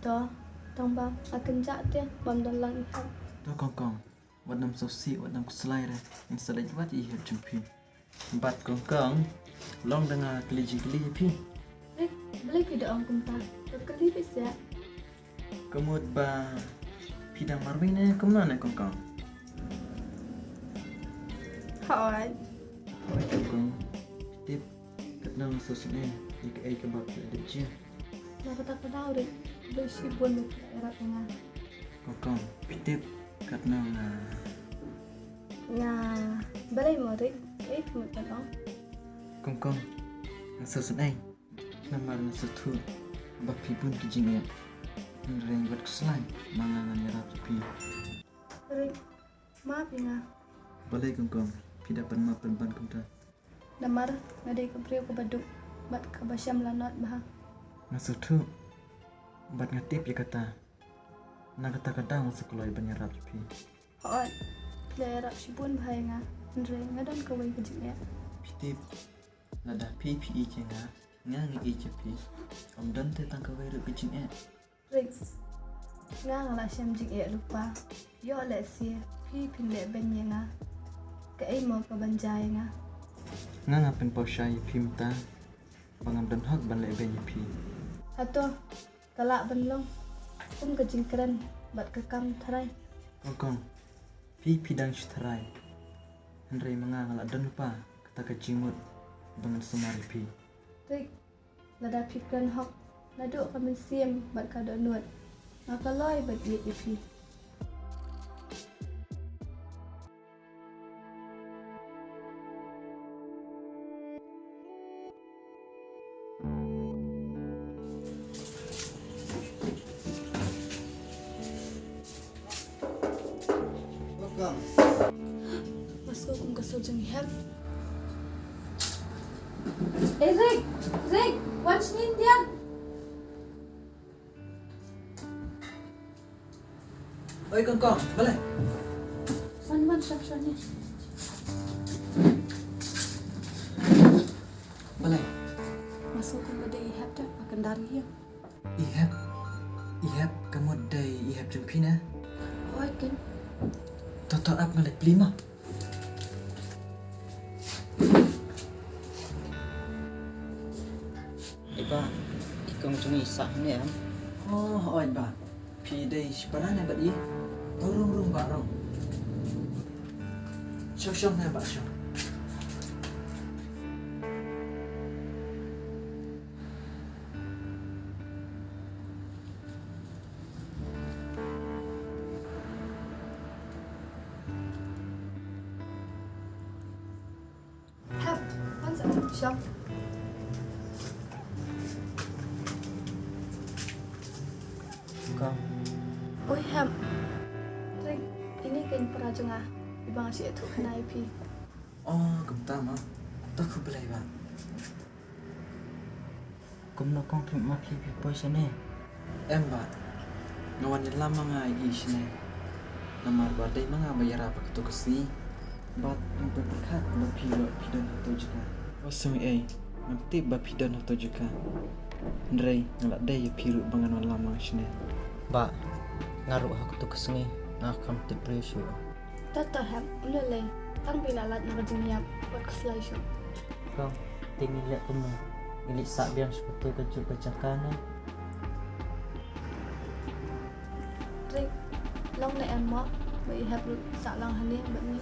to tong bang akan jate bam dan lang ihap to kong wat nam so si wat nam kuslai re in salai wat I heb jumpi bat kong long dengan keliji pi beli pida ang kumta kali bisa kemud ba pidang marwine kumna kong hawat kong tip katnang so sine ik ai kebab de je na kata kata udah besi pun erat nga kong tip katnang nga balai mo rin mo tanong kong so sine namar so tu ba pibun kijinga reng wat kuslai mangan nyarap pi rin maaf nga balai kong pida pan ban kumta namar ngadai kepriu ke baduk bat ke basyam lanat bah masuk tu bat ngatip ya kata na kata kadang sekoloi banyarap pi hawat daerah sipun bahaya nga rin ngadon kawai kejiknya pitip lada PPE kenga ngangi ijepi om dan te tang kawai ru kejing Rex nga ngala syam jing lupa yo le si pi pin le benya nga ke ai mo ka banjay nga pen pausyai pimta bangam dan hak ban le ben pi hato kala benlong kum ke jingkran bat ke kam tharai kong pi pidang shtarai Henry ngala dan lupa kata kejimut bangan semari pi Rex lada pikran hok nado kami siam bat ka donut ngakaloi bat ye pi Masuk kum kasal jeng hem Rick, watch ni dia. oi kong balai Man section ni. balai Masuk kum gede ihap dah akan dari ya. ihap kamu dai ihap jumpina Oi kan. toto up ngalek lima Iba, ikong cumi sah ni ya. oi ba pi dai sipanana bat ye rung ba rong syong na ba syong Hap, once shop. Kong, Oi ham. Rick, ini kan perajunga. Ibang asyik tu kena IP. kumta ma tak ku balai ba kum no kong pim ma pi poi sene. em ba ngawan ni lama ngai isne namar ba dai manga bayar apa ketu kesi bat untuk dekat ba pidon atau juga wasumi ai nanti ba pidon atau juga ndrei ngalak dai ya piru bangan wan lama isne Ba, ngaruh aku tu kesengi ngakam te presyo. Tata ham, ulele. Tang bilalat na kajingyap buat keselai shop. Kong, tingin lihat kum no. Ilik sak biang sebetul kejuk bacakan. Rick, long na en mo. Ba ihap lut sa lang hani bat ni.